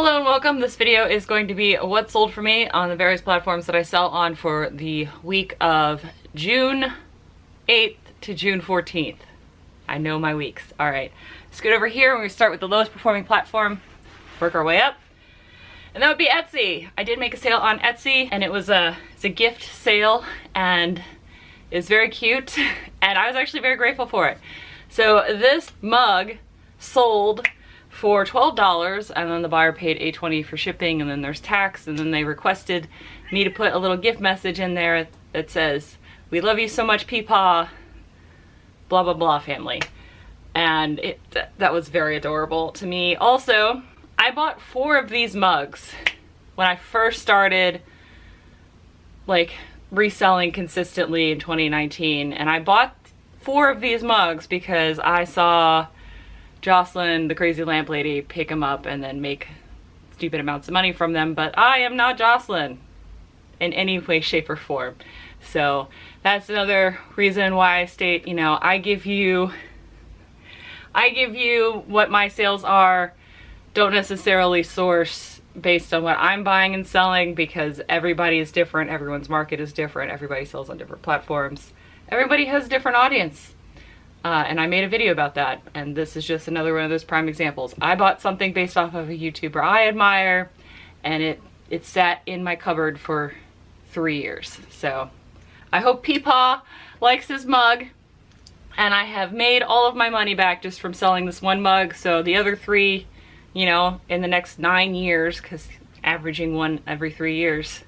Hello and welcome. This video is going to be what sold for me on the various platforms that I sell on for the week of June 8th to June 14th. I know my weeks. All right, scoot over here. We're gonna start with the lowest performing platform, work our way up. And that would be Etsy. I did make a sale on Etsy and it's a gift sale and it's very cute and I was actually very grateful for it. So this mug sold for $12 and then the buyer paid $8.20 for shipping and then there's tax and then they requested me to put a little gift message in there that says, "We love you so much, Peepaw, blah blah blah family." And that was very adorable to me. Also, I bought 4 of these mugs when I first started like reselling consistently in 2019, and I bought 4 of these mugs because I saw Jocelyn, the crazy lamp lady, pick them up and then make stupid amounts of money from them, but I am not Jocelyn in any way, shape, or form. So that's another reason why I state, you know, I give you what my sales are. Don't necessarily source based on what I'm buying and selling because everybody is different, everyone's market is different, everybody sells on different platforms, everybody has a different audience. And I made a video about that, and this is just another one of those prime examples. I bought something based off of a YouTuber I admire, and it sat in my cupboard for 3 years. So I hope Peepaw likes his mug, and I have made all of my money back just from selling this one mug. So the other 3, you know, in the next 9 years, because averaging one every 3 years,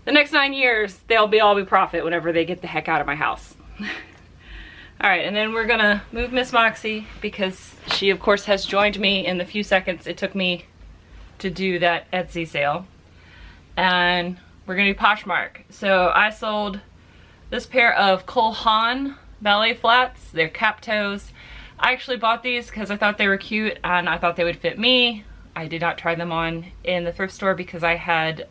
the next 9 years, they'll all be profit whenever they get the heck out of my house. All right, and then we're gonna move Miss Moxie because she of course has joined me in the few seconds it took me to do that Etsy sale. And we're gonna do Poshmark. So I sold this pair of Cole Haan ballet flats. They're cap toes. I actually bought these because I thought they were cute and I thought they would fit me. I did not try them on in the thrift store because I had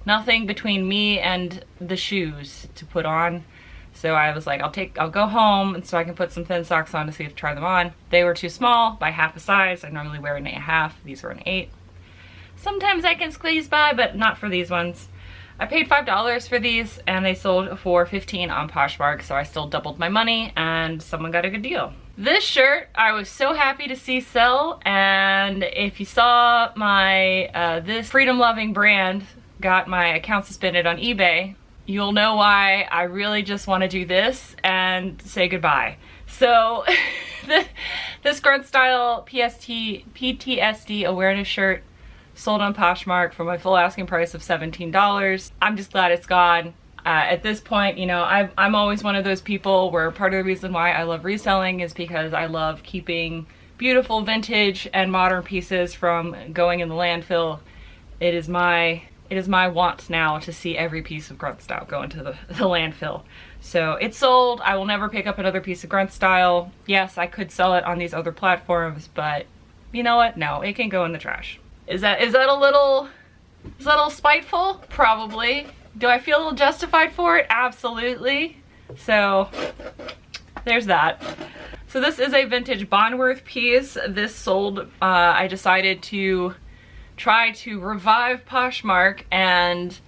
nothing between me and the shoes to put on. So I was like, I'll go home and so I can put some thin socks on to see if try them on. They were too small by half a size. I normally wear an 8.5. These were an 8. Sometimes I can squeeze by, but not for these ones. I paid $5 for these and they sold for $15 on Poshmark, so I still doubled my money and someone got a good deal. This shirt I was so happy to see sell, and if you saw my this freedom loving brand got my account suspended on eBay, you'll know why I really just want to do this and say goodbye. So this grunt style PTSD awareness shirt sold on Poshmark for my full asking price of $17. I'm just glad it's gone. At this point, you know, I'm always one of those people where part of the reason why I love reselling is because I love keeping beautiful vintage and modern pieces from going in the landfill. It is my want now to see every piece of grunt style go into the landfill. So it's sold. I will never pick up another piece of grunt style. Yes, I could sell it on these other platforms, but you know what? No, it can go in the trash. Is that a little spiteful? Probably. Do I feel a little justified for it? Absolutely. So there's that. So this is a vintage Bondworth piece. This sold, I decided to try to revive Poshmark and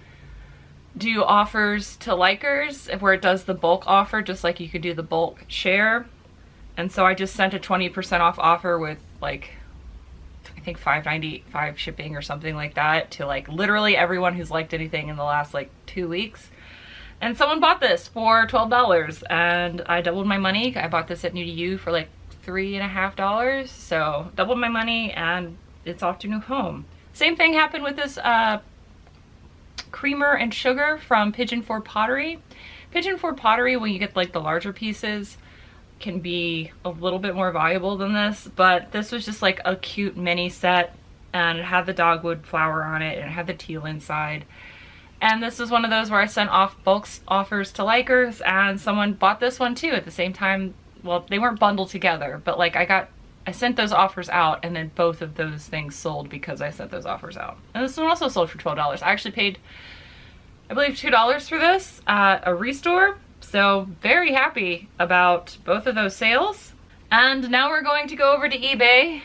do offers to likers where it does the bulk offer, just like you could do the bulk share. And so I just sent a 20% off offer with like, I think $5.95 shipping or something like that to like literally everyone who's liked anything in the last like 2 weeks. And someone bought this for $12 and I doubled my money. I bought this at New to You for like $3.50. So doubled my money and it's off to a new home. Same thing happened with this creamer and sugar from Pigeon Forge Pottery. Pigeon Forge Pottery, when you get like the larger pieces, can be a little bit more valuable than this, but this was just like a cute mini set and it had the dogwood flower on it and it had the teal inside. And this was one of those where I sent off bulk offers to likers and someone bought this one too at the same time. Well, they weren't bundled together, but like I sent those offers out and then both of those things sold because I sent those offers out. And this one also sold for $12. I actually paid, I believe, $2 for this at a restore. So very happy about both of those sales. And now we're going to go over to eBay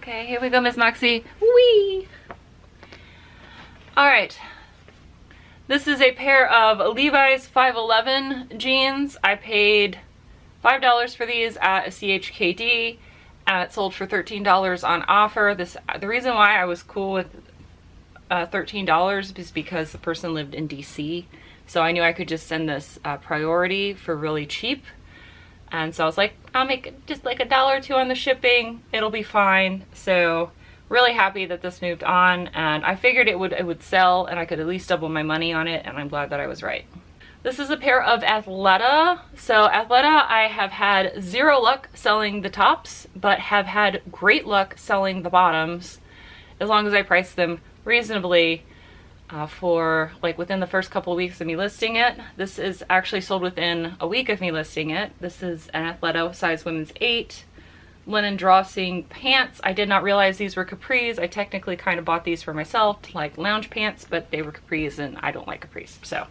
Okay, here we go, Miss Moxie. Whee! All right. This is a pair of Levi's 511 jeans. I paid $5 for these at a CHKD, and it sold for $13 on offer. The reason why I was cool with $13 is because the person lived in DC, so I knew I could just send this priority for really cheap. And so I was like, I'll make just like $1 or $2 on the shipping. It'll be fine. So really happy that this moved on, and I figured it would sell and I could at least double my money on it, and I'm glad that I was right. This is a pair of Athleta. So Athleta, I have had zero luck selling the tops, but have had great luck selling the bottoms, as long as I price them reasonably for like within the first couple of weeks of me listing it. This is actually sold within a week of me listing it. This is an Athleta size women's 8 linen drawstring pants. I did not realize these were capris. I technically kind of bought these for myself, like lounge pants, but they were capris and I don't like capris. So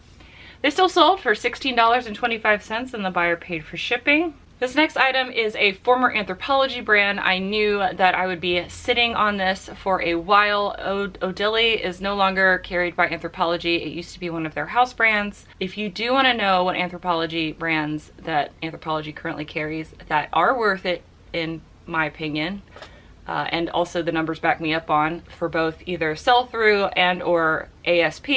they still sold for $16.25 and the buyer paid for shipping. This next item is a former Anthropologie brand. I knew that I would be sitting on this for a while. Odili is no longer carried by Anthropologie. It used to be one of their house brands. If you do want to know what Anthropologie brands that Anthropologie currently carries that are worth it, in my opinion, and also the numbers back me up on, for both either sell-through and or ASP,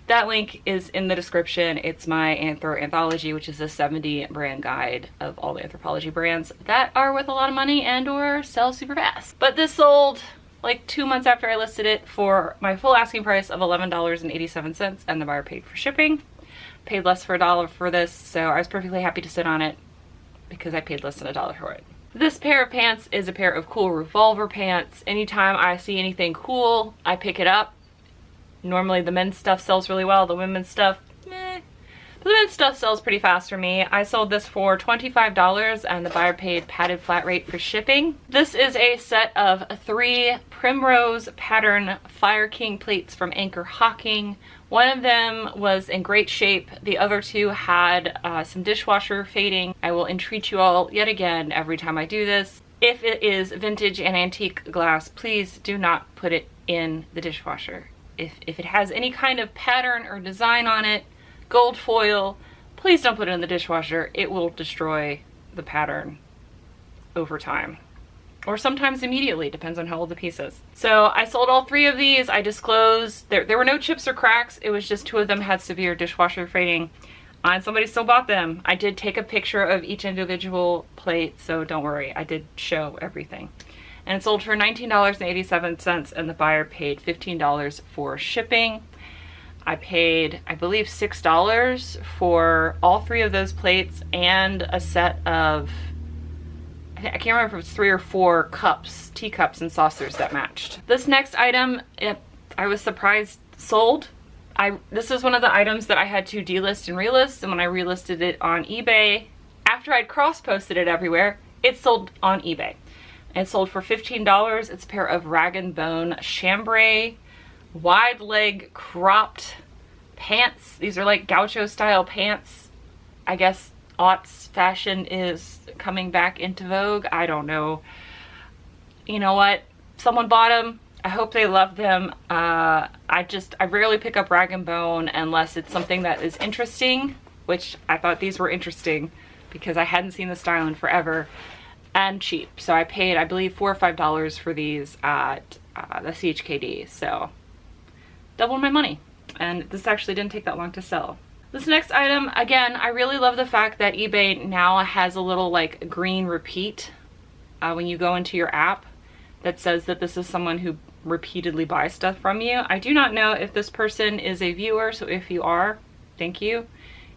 that link is in the description. It's my Anthology, which is a 70 brand guide of all the Anthropologie brands that are worth a lot of money and or sell super fast. But this sold like 2 months after I listed it for my full asking price of $11.87, and the buyer paid for shipping. Paid less for $1 for this, so I was perfectly happy to sit on it because I paid less than $1 for it. This pair of pants is a pair of cool revolver pants. Anytime I see anything cool, I pick it up. Normally the men's stuff sells really well, the women's stuff, meh. But the men's stuff sells pretty fast for me. I sold this for $25 and the buyer paid padded flat rate for shipping. This is a set of 3 Primrose pattern Fire King plates from Anchor Hocking. One of them was in great shape. The other 2 had some dishwasher fading. I will entreat you all yet again every time I do this. If it is vintage and antique glass, please do not put it in the dishwasher. If it has any kind of pattern or design on it, gold foil, please don't put it in the dishwasher. It will destroy the pattern over time. Or sometimes immediately, depends on how old the piece is. So I sold all 3 of these. I disclosed there were no chips or cracks. It was just 2 of them had severe dishwasher fading, and somebody still bought them. I did take a picture of each individual plate, so don't worry, I did show everything. And it sold for $19.87 and the buyer paid $15 for shipping. I paid, I believe, $6 for all 3 of those plates and a set of, I can't remember if it was 3 or 4 cups, teacups and saucers that matched. This next item, I was surprised sold. This is one of the items that I had to delist and relist, and when I relisted it on eBay, after I'd cross-posted it everywhere, it sold on eBay. It sold for $15. It's a pair of Rag & Bone chambray wide leg cropped pants. These are like gaucho style pants. I guess aughts fashion is coming back into vogue. I don't know. You know what? Someone bought them. I hope they love them. I rarely pick up Rag & Bone unless it's something that is interesting, which I thought these were interesting because I hadn't seen the style in forever, and cheap. So I paid, I believe, $4 or $5 for these at the CHKD. So double my money. And this actually didn't take that long to sell. This next item, again, I really love the fact that eBay now has a little like green repeat when you go into your app that says that this is someone who repeatedly buys stuff from you. I do not know if this person is a viewer, so if you are, thank you.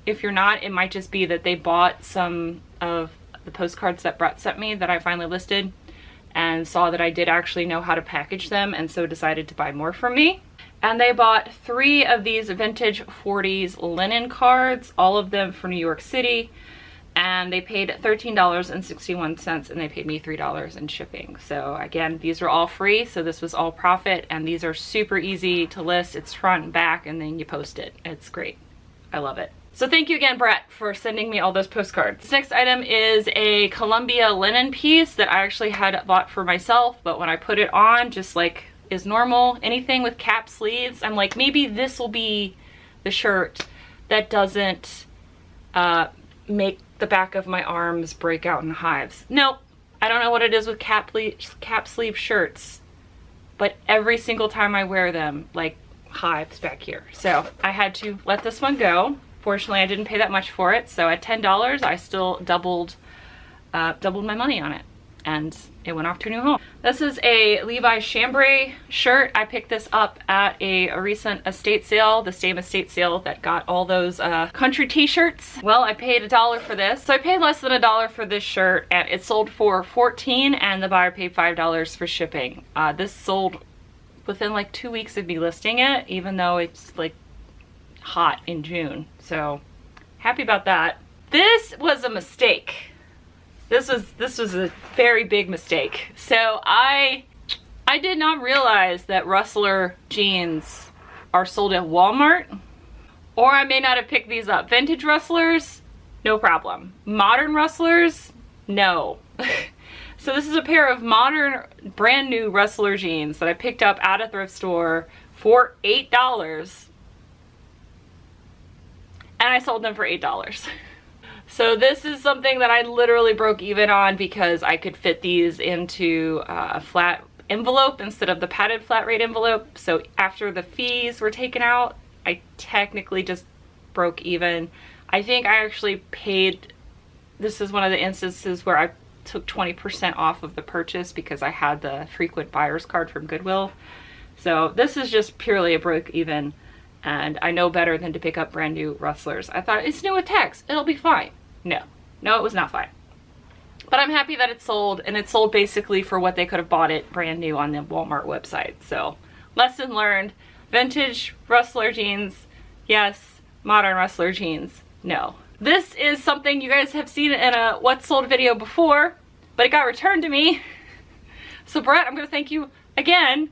If you're not, it might just be that they bought some of the postcards that Brett sent me that I finally listed and saw that I did actually know how to package them, and so decided to buy more from me. And they bought 3 of these vintage 40s linen cards, all of them from New York City, and they paid $13.61 and they paid me $3 in shipping. So again, these are all free, so this was all profit, and these are super easy to list. It's front and back and then you post it. It's great. I love it. So thank you again, Brett, for sending me all those postcards. This next item is a Columbia linen piece that I actually had bought for myself, but when I put it on, just like is normal, anything with cap sleeves, I'm like, maybe this will be the shirt that doesn't make the back of my arms break out in hives. Nope, I don't know what it is with cap sleeve shirts, but every single time I wear them, like hives back here. So I had to let this one go. Fortunately, I didn't pay that much for it, so at $10, I still doubled my money on it, and it went off to a new home. This is a Levi's chambray shirt. I picked this up at a recent estate sale, the same estate sale that got all those country t-shirts. Well, I paid $1 for this, so I paid less than $1 for this shirt, and it sold for $14, and the buyer paid $5 for shipping. This sold within like 2 weeks of me listing it, even though it's like hot in June. So happy about that. This was a mistake. This was a very big mistake. So I did not realize that rustler jeans are sold at Walmart, or I may not have picked these up. Vintage rustlers, no problem. Modern rustlers, no. So this is a pair of modern, brand new rustler jeans that I picked up at a thrift store for $8. And I sold them for $8. So this is something that I literally broke even on because I could fit these into a flat envelope instead of the padded flat rate envelope. So after the fees were taken out, I technically just broke even. I think I actually paid, this is one of the instances where I took 20% off of the purchase because I had the frequent buyer's card from Goodwill. So this is just purely a break even. And I know better than to pick up brand new rustlers. I thought, it's new with tax, it'll be fine. No, it was not fine. But I'm happy that it sold, and it sold basically for what they could have bought it brand new on the Walmart website. So, lesson learned, vintage rustler jeans, yes, modern rustler jeans, no. This is something you guys have seen in a What Sold video before, but it got returned to me. So Brett, I'm gonna thank you again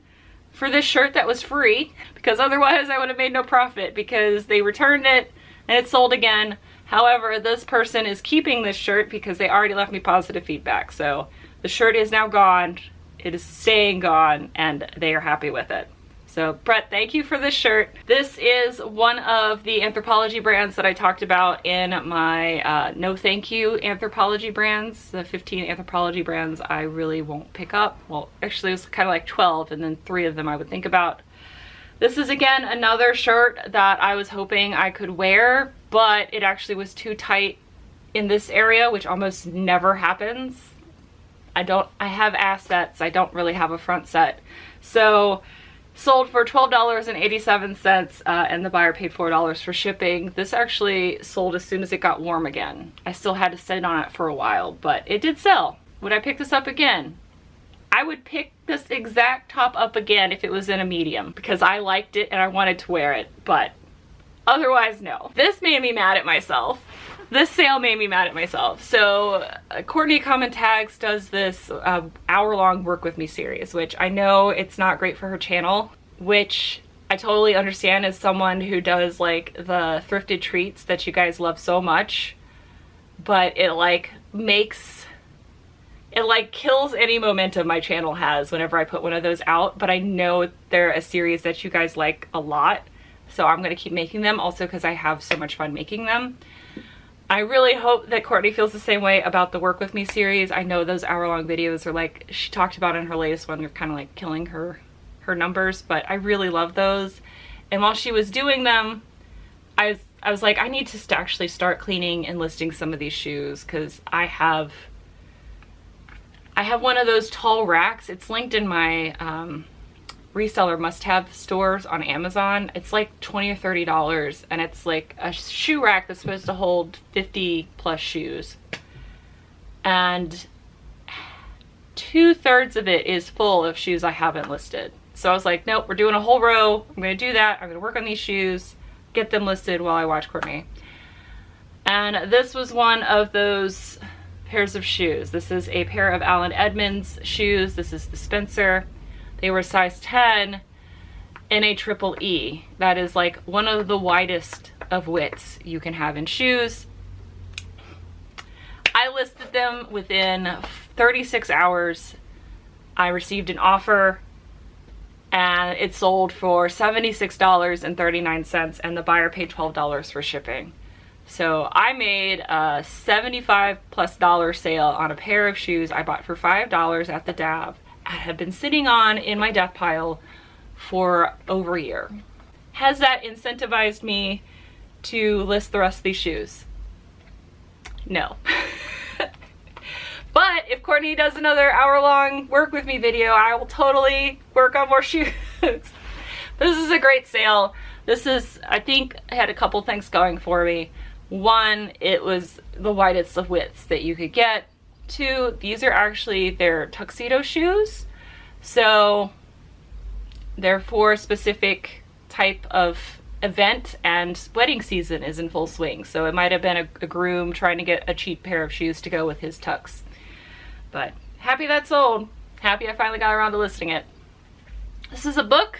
for this shirt that was free, because otherwise I would have made no profit because they returned it and it sold again. However, this person is keeping this shirt because they already left me positive feedback. So the shirt is now gone, it is staying gone, and they are happy with it. So Brett, thank you for this shirt. This is one of the Anthropologie brands that I talked about in my no thank you Anthropologie brands. The 15 Anthropologie brands I really won't pick up. Well, actually it was kind of like 12, and then 3 of them I would think about. This is again another shirt that I was hoping I could wear, but it actually was too tight in this area, which almost never happens. I have ass sets, I don't really have a front set. So sold for $12.87, and the buyer paid $4 for shipping. This actually sold as soon as it got warm again. I still had to sit on it for a while, but it did sell. Would I pick this up again? I would pick this exact top up again if it was in a medium, because I liked it and I wanted to wear it, but otherwise no. This made me mad at myself. This sale made me mad at myself. So Courtney Common Tags does this hour-long work with me series, which I know it's not great for her channel, which I totally understand as someone who does like the thrifted treats that you guys love so much, but it like kills any momentum my channel has whenever I put one of those out. But I know they're a series that you guys like a lot, so I'm gonna keep making them, also because I have so much fun making them. I really hope that Courtney feels the same way about the Work With Me series. I know those hour-long videos are like, she talked about in her latest one, they're kind of like killing her numbers, but I really love those. And while she was doing them, I was like, I need to actually start cleaning and listing some of these shoes, because I have one of those tall racks. It's linked in my reseller must-have stores on Amazon. It's like $20 or $30, and it's like a shoe rack that's supposed to hold 50 plus shoes, and 2/3 of it is full of shoes I haven't listed. So I was like, nope, we're doing a whole row. I'm gonna do that. I'm gonna work on these shoes, get them listed while I watch Courtney. And this was one of those pairs of shoes. This is a pair of Allen Edmonds shoes. This is the Spencer. They were size 10 in a triple E. That is like one of the widest of widths you can have in shoes. I listed them within 36 hours. I received an offer and it sold for $76.39 and the buyer paid $12 for shipping. So I made a $75+ sale on a pair of shoes I bought for $5 at the Dab and have been sitting on in my death pile for over a year. Has that incentivized me to list the rest of these shoes? No. But if Courtney does another hour-long work with me video, I will totally work on more shoes. This is a great sale. This is, I think, had a couple things going for me. One, it was the widest of widths that you could get. Two, these are actually their tuxedo shoes. So they're for a specific type of event, and wedding season is in full swing. So it might have been a groom trying to get a cheap pair of shoes to go with his tux. But happy that sold. Happy I finally got around to listing it. This is a book.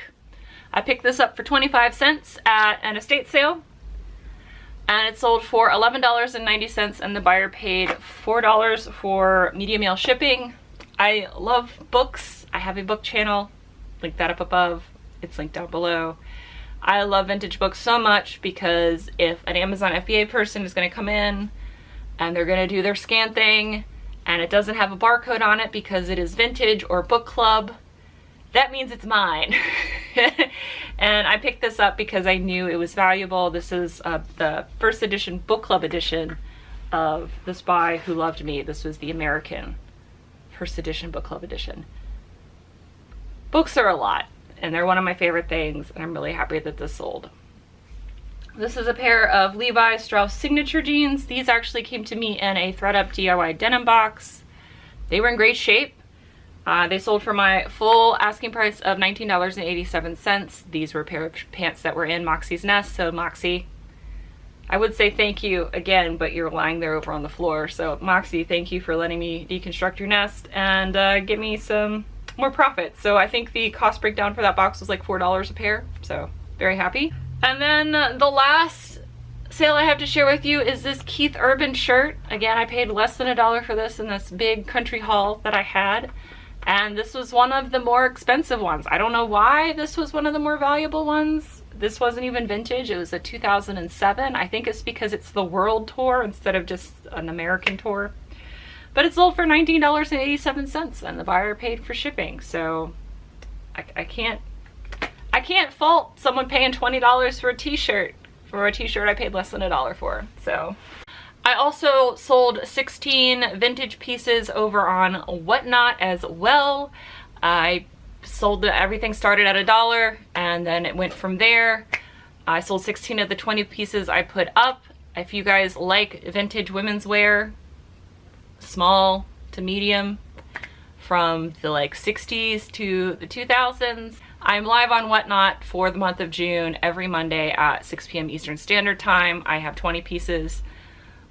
I picked this up for 25 cents at an estate sale. And it sold for $11.90 and the buyer paid $4 for media mail shipping. I love books. I have a book channel. Link that up above. It's linked down below. I love vintage books so much because if an Amazon FBA person is going to come in and they're going to do their scan thing and it doesn't have a barcode on it because it is vintage or book club, that means it's mine. And I picked this up because I knew it was valuable. This is the first edition book club edition of The Spy Who Loved Me. This was the American first edition book club edition. Books are a lot and they're one of my favorite things, and I'm really happy that this sold. This is a pair of Levi Strauss signature jeans. These actually came to me in a ThredUp DIY denim box. They were in great shape. They sold for my full asking price of $19.87. These were a pair of pants that were in Moxie's nest. So Moxie, I would say thank you again, but you're lying there over on the floor. So Moxie, thank you for letting me deconstruct your nest and give me some more profit. So I think the cost breakdown for that box was like $4 a pair. So very happy. And then the last sale I have to share with you is this Keith Urban shirt. Again, I paid less than $1 for this in this big country haul that I had. And this was one of the more expensive ones. I don't know why this was one of the more valuable ones. This wasn't even vintage. It was a 2007. I think it's because it's the world tour instead of just an American tour. But it sold for $19.87 and the buyer paid for shipping. So I can't fault someone paying $20 for a t-shirt. For a t-shirt I paid less than $1 for. So I also sold 16 vintage pieces over on Whatnot as well. I sold everything started at $1 and then it went from there. I sold 16 of the 20 pieces I put up. If you guys like vintage women's wear, small to medium, from the like 60s to the 2000s, I'm live on Whatnot for the month of June every Monday at 6 p.m. Eastern Standard Time. I have 20 pieces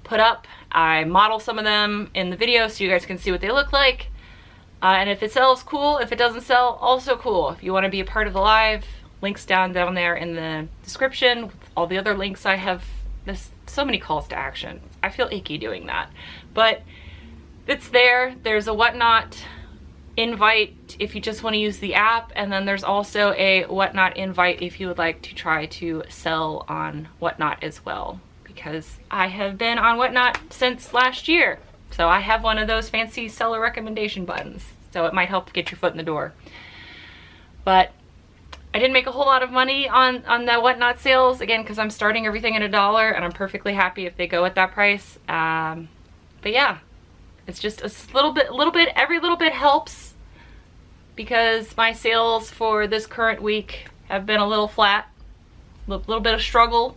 put up. I model some of them in the video so you guys can see what they look like. And if it sells, cool. If it doesn't sell, also cool. If you want to be a part of the live, links down there in the description. All the other links I have, there's so many calls to action. I feel icky doing that. But it's there. There's a Whatnot invite if you just want to use the app, and then there's also a Whatnot invite if you would like to try to sell on Whatnot as well, because I have been on Whatnot since last year. So I have one of those fancy seller recommendation buttons, so it might help get your foot in the door. But I didn't make a whole lot of money on the Whatnot sales, again, because I'm starting everything at $1 and I'm perfectly happy if they go at that price. But yeah, it's just a little bit, every little bit helps, because my sales for this current week have been a little flat, a little bit of struggle.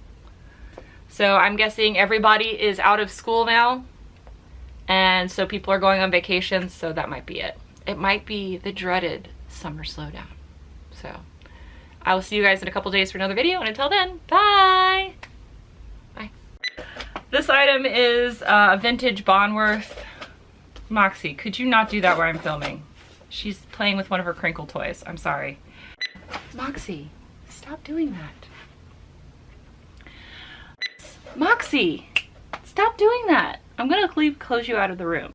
So I'm guessing everybody is out of school now, and so people are going on vacation, so that might be it. It might be the dreaded summer slowdown. So I will see you guys in a couple days for another video, and until then, bye! Bye. This item is a vintage Bonworth. Moxie, could you not do that where I'm filming? She's playing with one of her crinkle toys. I'm sorry. Moxie, stop doing that. Moxie, stop doing that. I'm gonna close you out of the room.